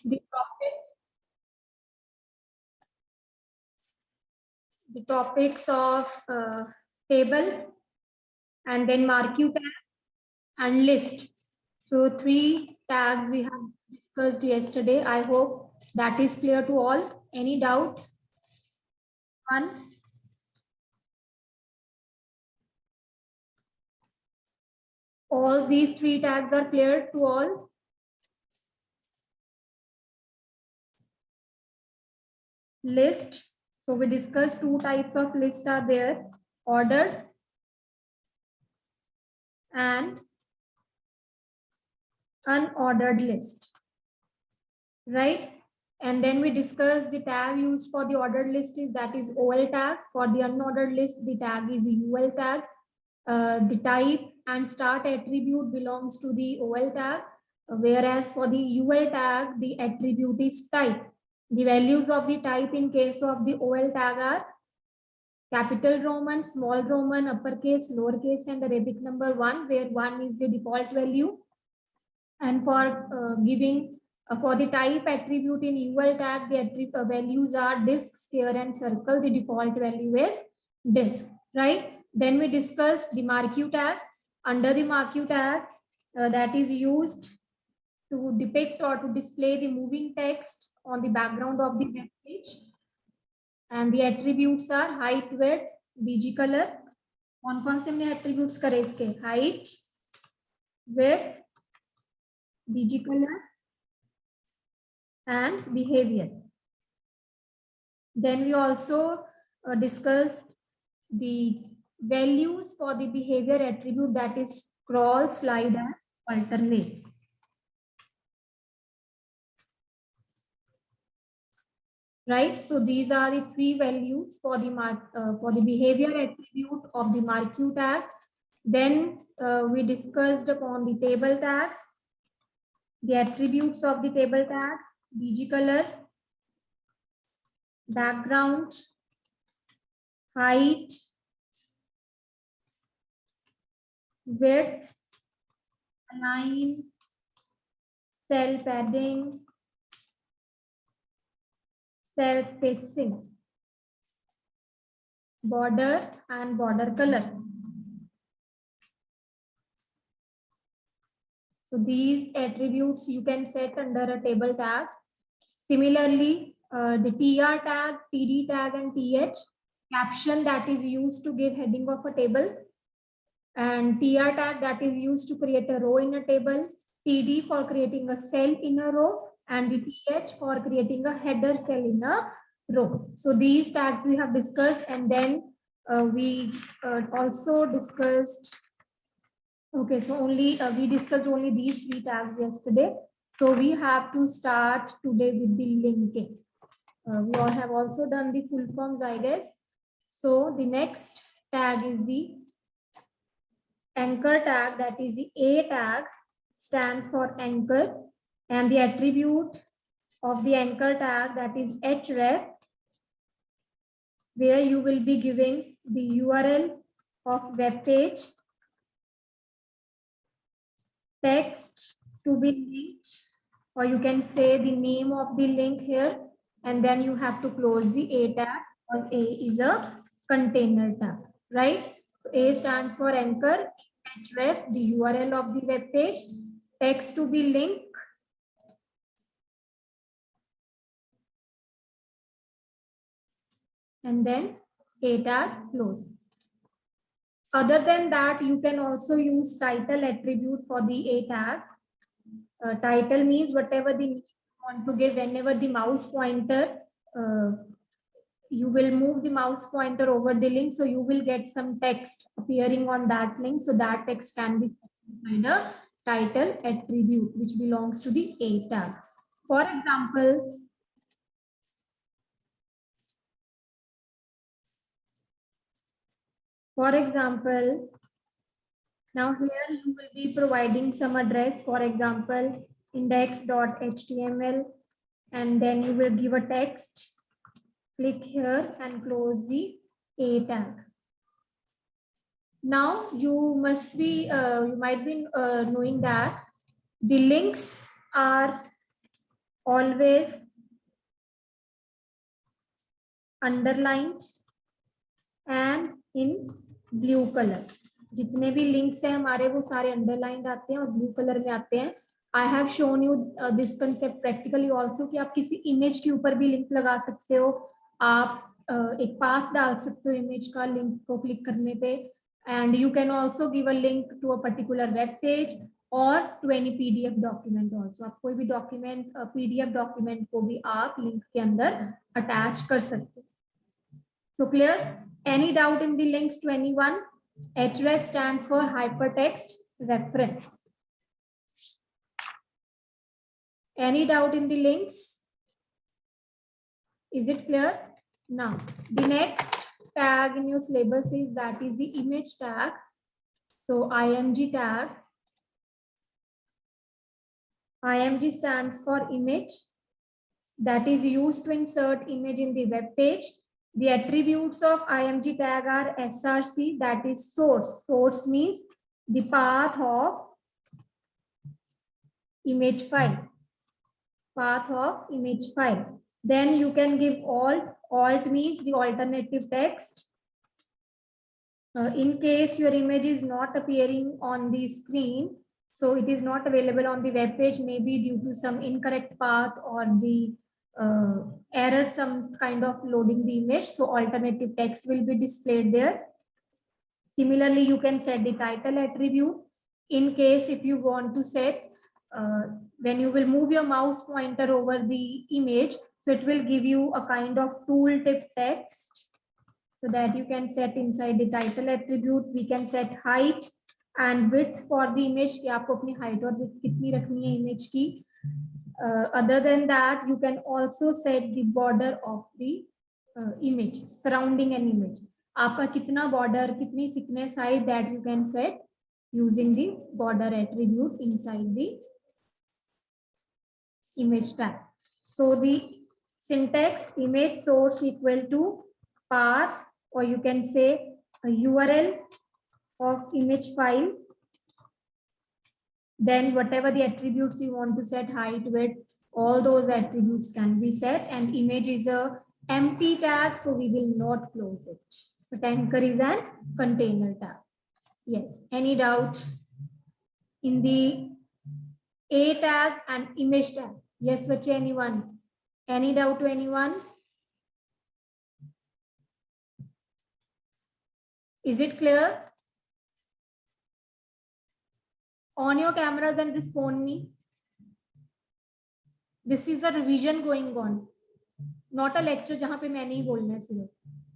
the topics of table, and then marquee tag and list. So 3 tags we have discussed yesterday. I hope that is clear to all. Any doubt? One. All these 3 tags are clear to all. List. So we discussed 2 types of lists are there: ordered and unordered list, right? And then we discussed the tag used for the ordered list is that is OL tag. For the unordered list, the tag is UL tag. The type and start attribute belongs to the OL tag, whereas for the UL tag, the attribute is type. The values of the type in case of the OL tag are capital Roman, small Roman, uppercase, lowercase, and Arabic number 1, where 1 is the default value. And for giving for the type attribute in UL tag, the values are disk, square, and circle. The default value is disk, right? Then we discussed the marquee tag. Under the marquee tag, that is used to depict or to display the moving text on the background of the web page. And the attributes are height, width, BG color. कौन से हमने attributes करे इसके? Height, width, BG color, and behavior. Then we also discussed the values for the behavior attribute, that is scroll, slide, and alternate. Right, so these are the 3 values for the behavior attribute of the marquee tag. Then we discussed upon the table tag, the attributes of the table tag: BG color, background, height, width, align, cell padding, cell spacing, border, and border color. So these attributes you can set under a table tag. Similarly, the TR tag, TD tag, and TH, caption that is used to give heading of a table, and TR tag that is used to create a row in a table, TD for creating a cell in a row, and the TH for creating a header cell in a row. So these tags we have discussed, and then we also discussed, okay, so only we discussed only these 3 tags yesterday. So we have to start today with the linking. We all have also done the full forms, I guess. So the next tag is the anchor tag, that is the A tag, stands for anchor, and the attribute of the anchor tag, that is href, where you will be giving the URL of web page, text to be linked, or you can say the name of the link here, and then you have to close the A tag because A is a container tag, right? So A stands for anchor, href, the URL of the web page, text to be linked, and then A tag close. Other than that, you can also use title attribute for the A tag. Title means whatever the name you want to give. Whenever the mouse pointer, you will move the mouse pointer over the link, so you will get some text appearing on that link. So that text can be by the title attribute, which belongs to the A tag. For example, now here you will be providing some address, for example, index.html, and then you will give a text. Click here and close the A tag. Now you must be, you might be knowing that the links are always underlined and in blue color. जितने भी links हैं हमारे वो सारे underlined आते हैं और blue colour में आते हैं. I have shown you this concept practically also कि आप किसी इमेज के ऊपर भी लिंक लगा सकते हो. आप एक पाथ डाल सकते हो इमेज का लिंक को क्लिक करने पे, and you can also give a link to a particular web page और to any PDF document also. आप कोई भी डॉक्यूमेंट पीडीएफ डॉक्यूमेंट को भी आप लिंक के अंदर अटैच कर सकते हो. So clear? Any doubt in the links to anyone? href stands for hypertext reference. Any doubt in the links? Is it clear? Now, the next tag in your syllabus is that is the image tag. So img tag. Img stands for image, that is used to insert image in the web page. The attributes of img tag are src, that is source. Source means the path of image file. Path of image file. Then you can give alt. Alt means the alternative text. In case your image is not appearing on the screen, so it is not available on the web page, maybe due to some incorrect path or the error, some kind of loading the image, so alternative text will be displayed there. Similarly, you can set the title attribute. In case if you want to set, when you will move your mouse pointer over the image, so it will give you a kind of tooltip text, so that you can set inside the title attribute. We can set height and width for the image, कि आपको अपनी height और width कितनी रखनी है image की. Other than that, you can also set the border of the image surrounding an image. आपका कितना border, कितनी thickness height, that you can set using the border attribute inside the image tag. So the syntax image source equal to path, or you can say a URL of image file. Then whatever the attributes you want to set, height, width, all those attributes can be set. And image is a empty tag, so we will not close it. But anchor is an container tag. Yes. Any doubt in the a tag and image tag? Yes, bache, anyone? Any doubt to anyone? Is it clear? On your cameras and respond me. This is a revision going on, not a lecture जहाँ पे मैंने ही बोलना है सिर्फ.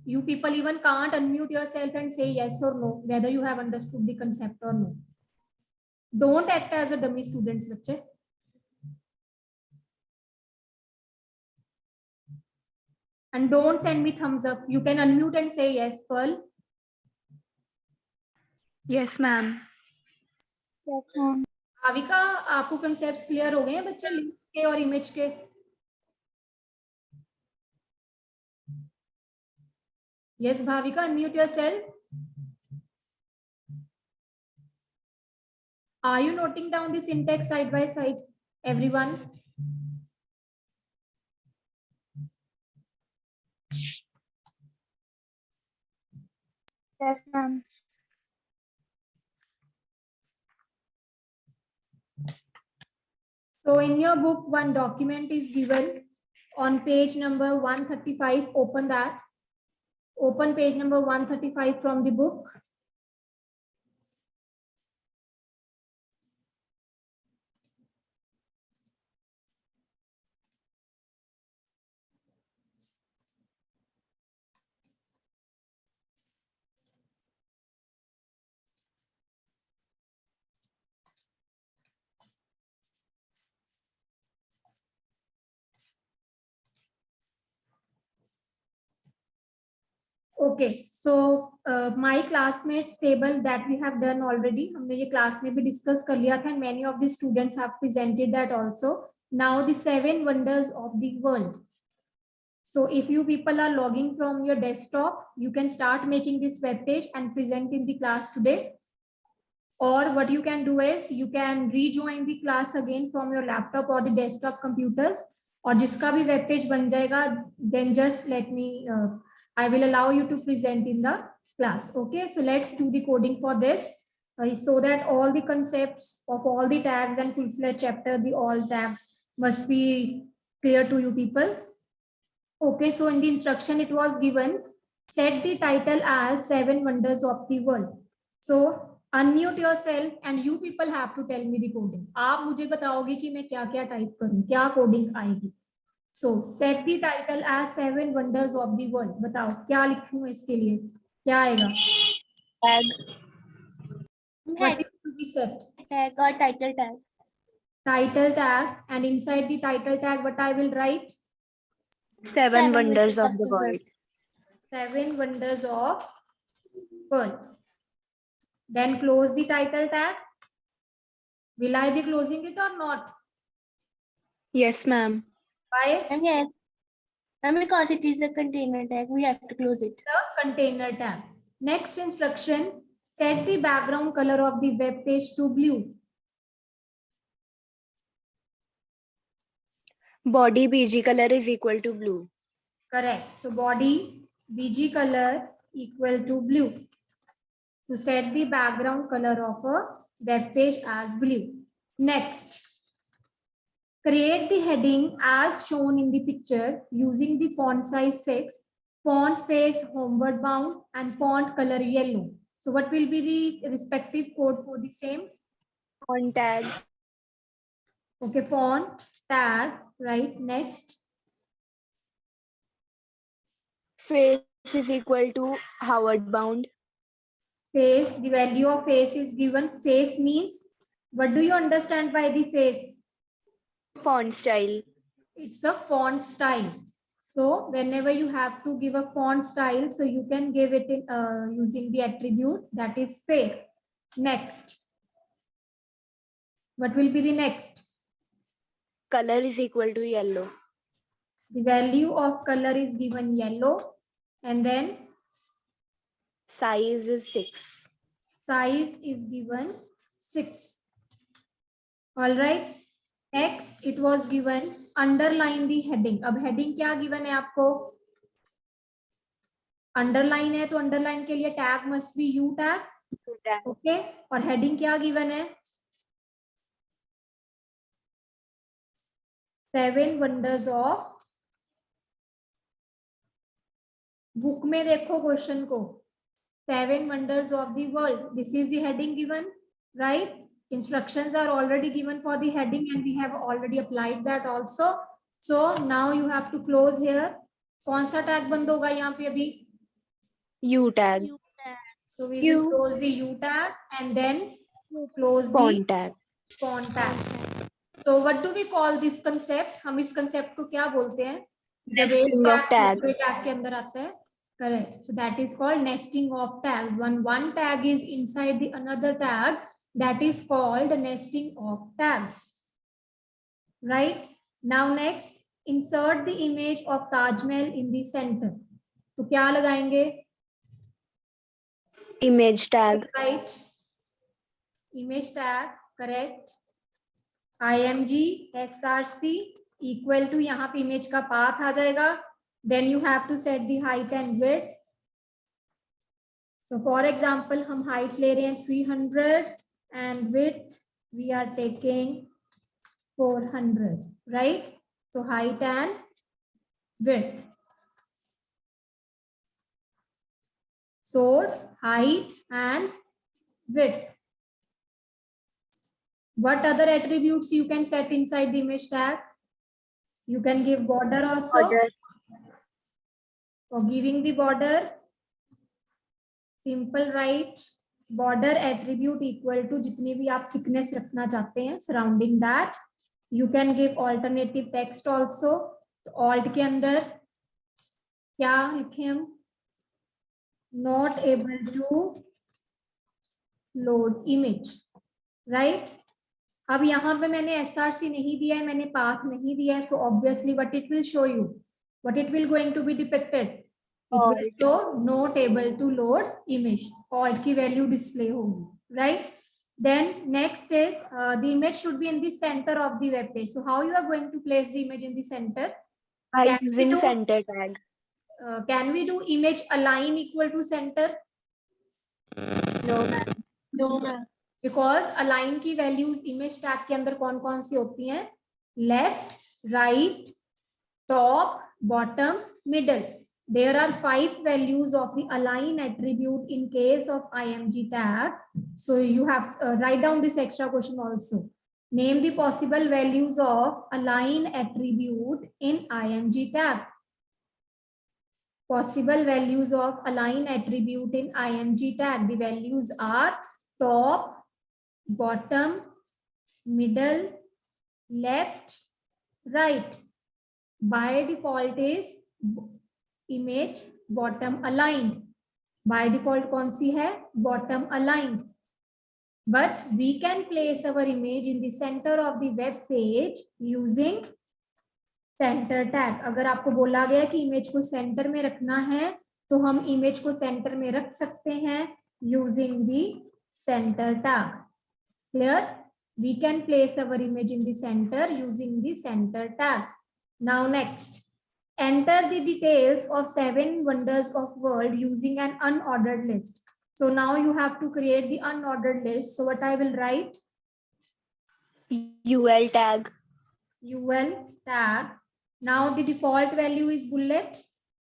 You people even can't unmute yourself and say yes or no whether you have understood the concept or no. Don't act as a dummy students, बच्चे. And don't send me thumbs up. You can unmute and say yes, Pearl. Yes, ma'am. Yes, ma'am. Bhavika, आपको concepts clear हो गए हैं बच्चे, link के और image के? Yes, Bhavika, unmute yourself. Are you noting down the syntax side by side, everyone? Yes, ma'am. So in your book, one document is given on page number 135. Open that. Open page number 135 from the book. Okay, so my classmates table that we have done already. हमने ये class में भी discuss कर लिया था, and many of the students have presented that also. Now the 7 wonders of the world. So if you people are logging from your desktop, you can start making this web page and present in the class today. Or what you can do is you can rejoin the class again from your laptop or the desktop computers. और जिसका भी web page बन जाएगा, then just let me I will allow you to present in the class. Okay, so let's do the coding for this, so that all the concepts of all the tags and full-fledged chapter, the all tags must be clear to you people. Okay, so in the instruction it was given, set the title as 7 wonders of the world. So unmute yourself and you people have to tell me the coding. आप मुझे बताओगे कि मैं क्या क्या type करूं, क्या coding आएगी. So set the title as 7 wonders of the world. बताओ क्या लिखूं इसके लिए, क्या आएगा? Tag. What is to be set? Tag or title tag. Title tag, and inside the title tag what I will write? 7 wonders of the world. 7 wonders of world. Then close the title tag. Will I be closing it or not? Yes, ma'am. Why? Yes. And because it is a container tag, we have to close it. The container tag. Next instruction, set the background color of the web page to blue. Body BG color is equal to blue. Correct. So body BG color equal to blue. To set the background color of a web page as blue. Next, create the heading as shown in the picture using the font size 6, font face homeward bound, and font color yellow. So what will be the respective code for the same? Font tag. Okay, font tag, right? Next. Face is equal to Howard bound. Face, the value of face is given. Face means, what do you understand by the face? Font style. It's a font style. So whenever you have to give a font style, so you can give it in using the attribute that is face. Next. What will be the next? Color is equal to yellow. The value of color is given yellow, and then Size is 6. size is given 6. All right. Next, it was given underline the heading. अब heading क्या given है आपको? Underline है तो underline के लिए tag must be U tag. Okay. और heading क्या given है? 7 wonders of. बुक में देखो क्वेश्चन को. 7 wonders of the world. This is the heading given, right? Instructions are already given for the heading and we have already applied that also. So now you have to close here. कौन सा tag बंद होगा यहाँ पे अभी? U tag. So we will close the U tag and then close Font the tag. font tag. So what do we call this concept? हम इस concept को क्या बोलते हैं? जब एक Nesting of tag tag. दूसरे tag के अंदर आता है. Correct. So that is called nesting of tags. When one tag is inside the another tag, that is called nesting of tags. Right? Now next, insert the image of Taj Mahal in the center. तो क्या लगाएंगे? Image tag. Right. Image tag. Correct. img src equal to यहाँ पे image का path आ जाएगा. Then you have to set the height and width. So for example, हम height ले रहे हैं 300 and width we are taking 400, right? So height and width. Source, height and width. What other attributes you can set inside the image tag? You can give border also. Border. For giving the border, simple write border attribute equal to जितनी भी आप thickness रखना चाहते हैं surrounding that. You can give alternative text also. तो alt के अंदर क्या लिखें हम? Not able to load image, right? अब यहाँ पे मैंने SRC नहीं दिया है, मैंने path नहीं दिया है, so obviously what it will show you, what it will going to be depicted, it will show not able to load image. Alt की value display होगी, right? Then next is the image should be in the center of the web page. So how you are going to place the image in the center? By Can we using do, center tag. can we do image align equal to center? No, ma'am. No, ma'am. Because align की values image tag के अंदर कौन कौन सी होती हैं? Left, right, top, bottom, middle. There are 5 values of the align attribute in case of img tag. So you have write down this extra question also. Name the possible values of align attribute in img tag. Possible values of align attribute in img tag. The values are top, bottom, middle, left, right. By default is image bottom aligned. By default कौन सी है? Bottom aligned. But we can place our image in the center of the web page using center tag. अगर आपको बोला गया कि image को centre में रखना है तो हम इमेज को सेंटर में रख सकते हैं using the center tag. Clear? We can place our image in the center using the center tag. Now next, enter the details of 7 wonders of world using an unordered list. So now you have to create the unordered list. So what I will write? UL tag. UL tag. Now the default value is bullet.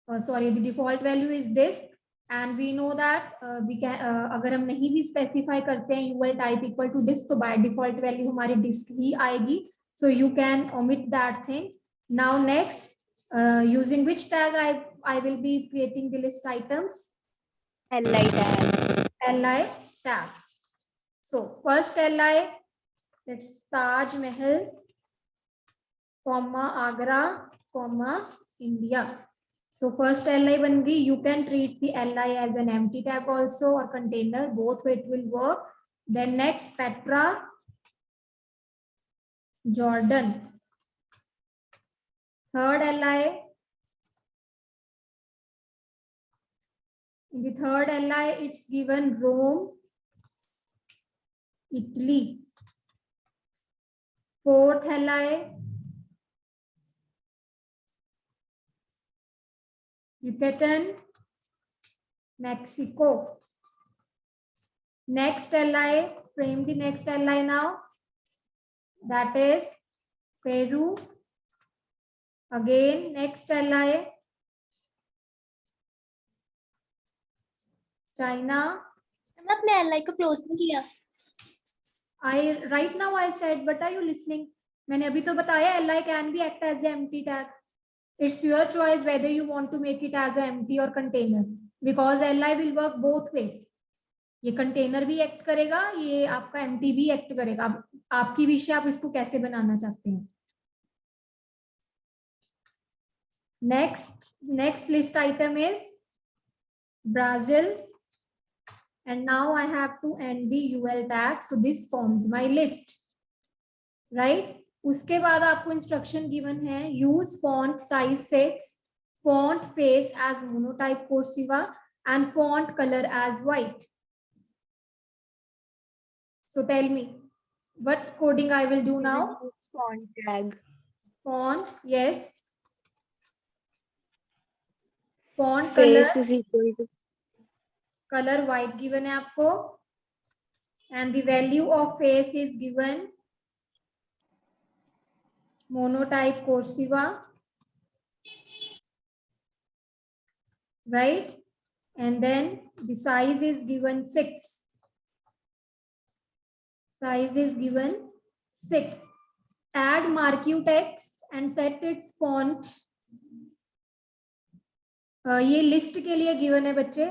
The default value is disk. And we know that we can अगर हम नहीं भी specify करते हैं UL type equal to disk तो by default value हमारी disk ही आएगी. So you can omit that thing. Now next, using which tag I will be creating the list items? LI tag. LI tag. So first LI, it's Taj Mahal, comma Agra, comma India. So first LI बन गई. You can treat the LI as an empty tag also or container. Both way it will work. Then next Petra, Jordan. Third LI. In the third LI, it's given Rome, Italy. Fourth LI, Yucatan, Mexico. Next LI, frame the next LI now. That is Peru. Again, next LI, China. मैंने अपने LI को close नहीं किया. Right now I said, but are you listening? मैंने अभी तो बताया LI can be act as an empty tag. It's your choice whether you want to make it as an empty or container, because LI will work both ways. ये container भी act करेगा, ये आपका empty भी act करेगा. अब आपकी विषय, आप इसको कैसे बनाना चाहते हैं. Next list item is Brazil, and now I have to end the UL tag. So this forms my list, right? उसके बाद आपको इंस्ट्रक्शन गिवन है, use font size 6, font face as monotype cursiva and font color as white. So tell me, what coding I will do now? Font tag. Font, yes. Font Face color, is equal to color white given है आपको, and the value of face is given monotype cursiva, right? And then the size is given 6. Size is given 6. Add marquee text and set its font. ये list के लिए given है बच्चे.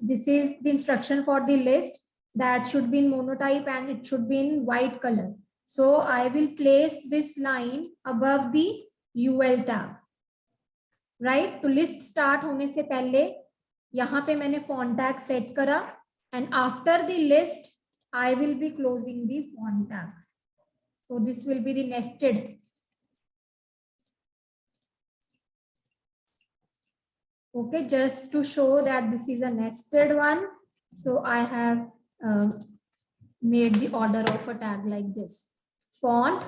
This is the instruction for the list that should be in monotype and it should be in white color. So I will place this line above the UL tag, right? तो list start होने से पहले यहाँ पे मैंने font tag set करा, and after the list I will be closing the font tag. So this will be the nested. Okay, just to show that this is a nested one. So I have made the order of a tag like this. Font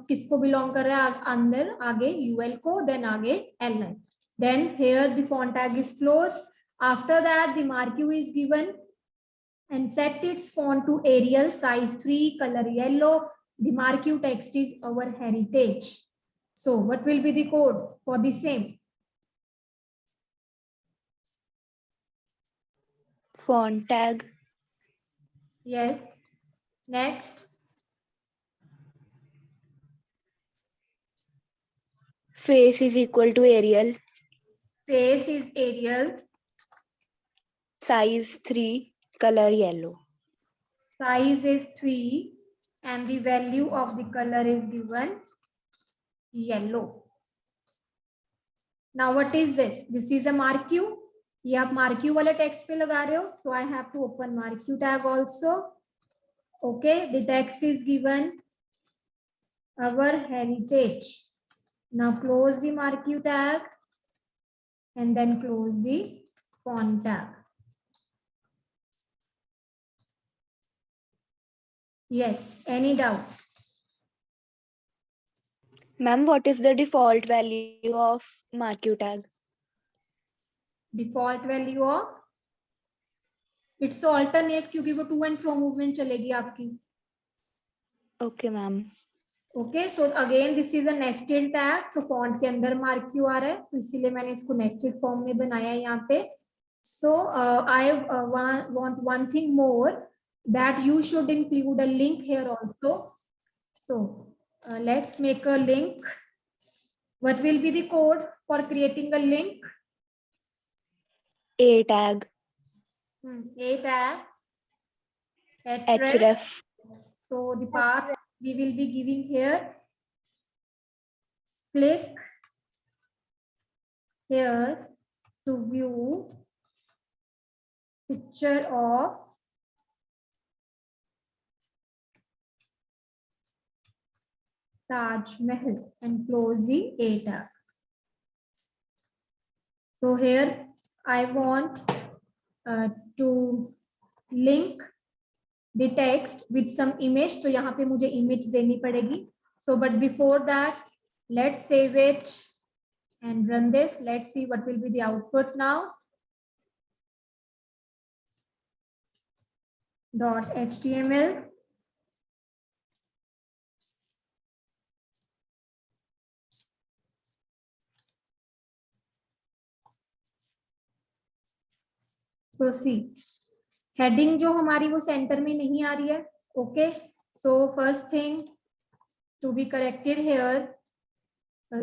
किसको belong कर रहा है अंदर आगे UL को, then आगे L. Then here the font tag is closed. After that the marquee is given and set its font to Arial size 3 color yellow. The marquee text is our heritage. So what will be the code for the same? Font tag. Yes. Next. Face is equal to Arial. Face is Arial. Size 3, color yellow. Size is 3 and the value of the color is given yellow. Now what is this? This is a marquee. ये आप marquee वाले text पे लगा रहे हो. So I have to open marquee tag also. Okay, the text is given our heritage. Now close the marquee tag and then close the font tag. Yes, any doubt? Ma'am, what is the default value of marquee tag? Default value of it's alternate क्योंकि वो to and from movement चलेगी आपकी. Okay, ma'am. Okay, so again this is a nested tag. तो font के अंदर marquee आ रहा है तो इसीलिए मैंने इसको nested form में बनाया है यहाँ पे. So I want one thing more, that you should include a link here also. So let's make a link. What will be the code for creating a link? A tag. A tag. Href. So the path we will be giving here. Click here to view picture of Taj Mahal and close the A tag. So here I want to link the text with some image. तो यहाँ पे मुझे image देनी पड़ेगी. So but before that, let's save it and run this. Let's see what will be the output now. .html. So see, heading जो हमारी वो center में नहीं आ रही है. Okay, so first thing to be corrected here,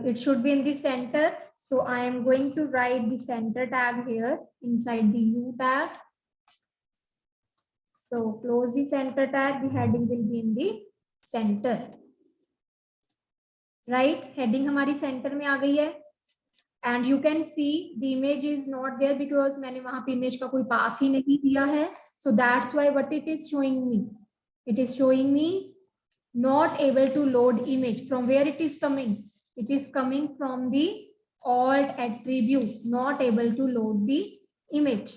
it should be in the center. So I am going to write the center tag here inside the U tag. So close the center tag, the heading will be in the center. Right, heading हमारी center में आ गई है. And you can see the image is not there because मैंने वहाँ पे image का कोई path ही नहीं दिया है. So that's why what it is showing me. It is showing me not able to load image. From where it is coming? It is coming from the alt attribute, not able to load the image.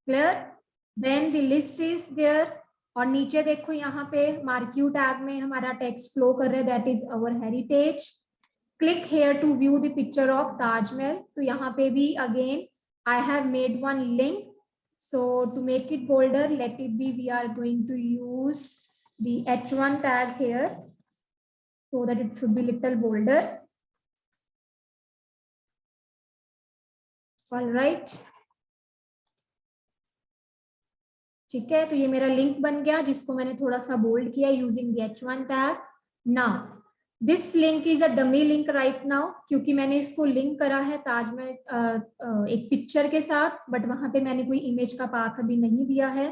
Clear? Then the list is there. और नीचे देखो यहाँ पे marquee tag में हमारा text flow कर रहा है, that is our heritage. Click here to view the picture of Taj Mahal. तो यहाँ पे भी again I have made one link. So to make it bolder, let it be we are going to use the H1 tag here so that it should be little bolder. All right. ठीक है, तो ये मेरा link बन गया जिसको मैंने थोड़ा सा बोल्ड किया using the H1 tag. Now this link is a dummy link right now क्योंकि मैंने इसको लिंक करा है ताज में एक पिक्चर के साथ, बट वहां पे मैंने कोई इमेज का पाथ अभी नहीं दिया है.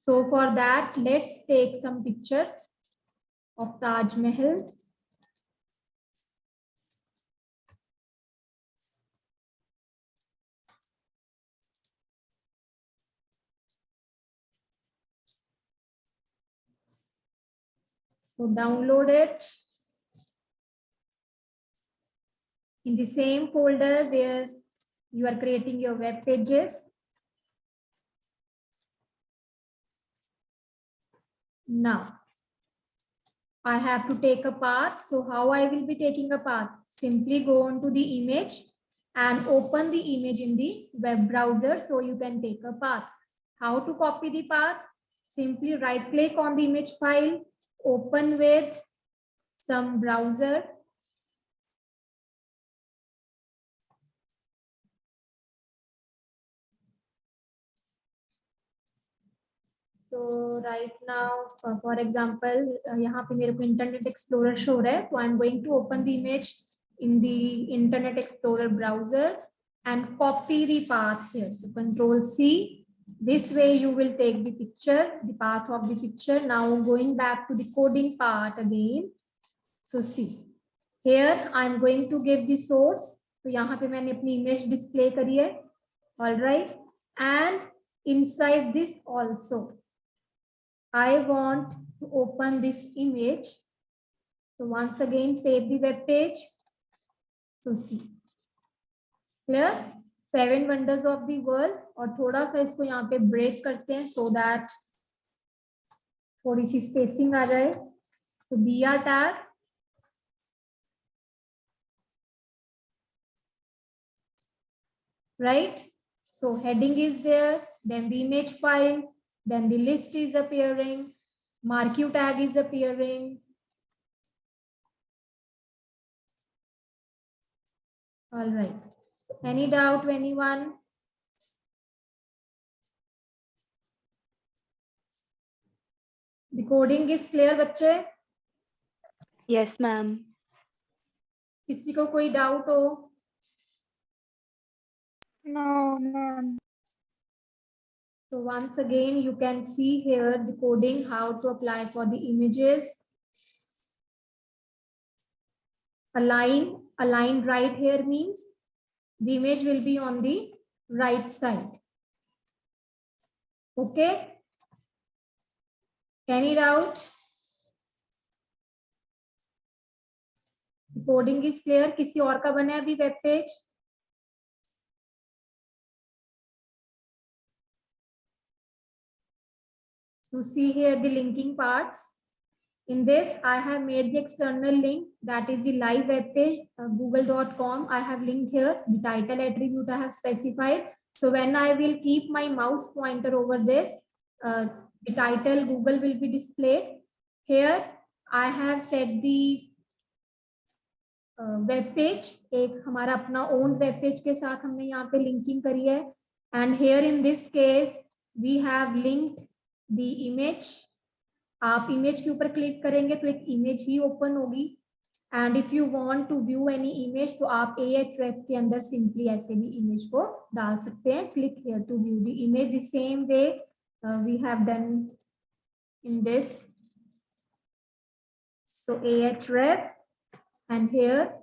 So for that let's take some picture of Taj Mahal. So download it in the same folder where you are creating your web pages. Now I have to take a path. So how I will be taking a path? Simply go on to the image and open the image in the web browser so you can take a path. How to copy the path? Simply right click on the image file, open with some browser. So right now, for example, यहाँ पे मेरे को Internet Explorer show रहा है, so I'm going to open the image in the Internet Explorer browser and copy the path here. So Control C. This way you will take the picture, the path of the picture. Now going back to the coding part again. So see, here I'm going to give the source. तो यहाँ पे मैंने अपनी image display करी है. All right, and inside this also, I want to open this image. So once again, save the web page. So see, clear? 7 wonders of the world. और थोड़ा सा इसको यहाँ पे break करते हैं so that थोड़ी सी spacing आ जाए. So BR tag. Right? So heading is there, then the image file, then the list is appearing, marquee tag is appearing. All right. So any doubt, anyone? The coding is clear, बच्चे? Yes, ma'am. किसी को कोई doubt हो? No, ma'am. So once again, you can see here the coding, how to apply for the images. Align right here means the image will be on the right side. Okay. Any doubt? Coding is clear. किसी और का बना है अभी web page? So see here the linking parts. In this, I have made the external link, that is the live web page, google.com. I have linked here. The title attribute I have specified. So when I will keep my mouse pointer over this, the title Google will be displayed. Here I have set the web page. एक हमारा अपना own web page के साथ हमने यहाँ पे linking करी है. And here in this case, we have linked the image. आप image के ऊपर क्लिक करेंगे तो एक image ही open होगी. And if you want to view any image, तो आप Ahref के अंदर simply ऐसे भी image को डाल सकते हैं. Click here to view the image. The same way we have done in this. So Ahref, and here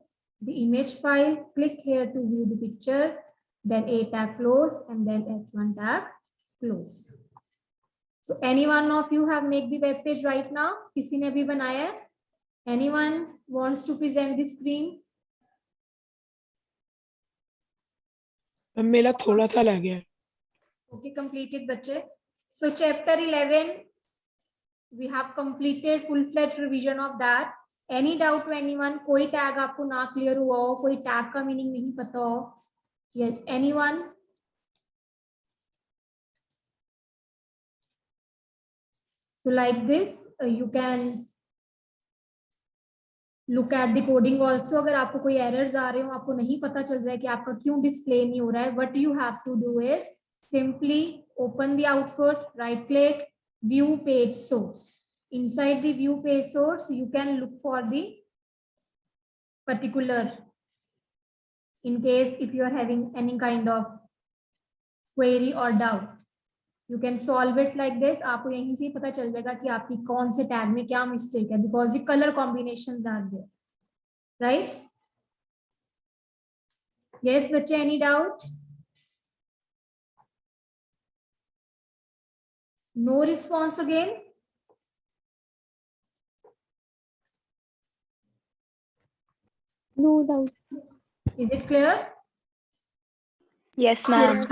the image file. Click here to view the picture. Then A tag close, and then H1 tag close. So any one of you have made the web page right now? किसी ने भी बनाया है? Anyone wants to present the screen? मेरा थोड़ा सा लग गया. Okay, completed बच्चे. So chapter 11, we have completed full-fledged revision of that. Any doubt to anyone? कोई tag आपको ना clear हुआ हो, कोई tag का meaning नहीं पता हो? Yes, anyone? So like this, you can look at the coding also. अगर आपको कोई errors आ रहे हो, आपको नहीं पता चल रहा है कि आपका क्यों display नहीं हो रहा है, what you have to do is simply open the output, right click, view page source. Inside the view page source, you can look for the particular, in case if you are having any kind of query or doubt, you can solve it like this. आपको यहीं से पता चल जाएगा कि आपकी कौन से टैग में क्या मिस्टेक है, because the color combinations are there, right? Yes, बच्चे, any doubt? No response again? No doubt. Is it clear? Yes, ma'am.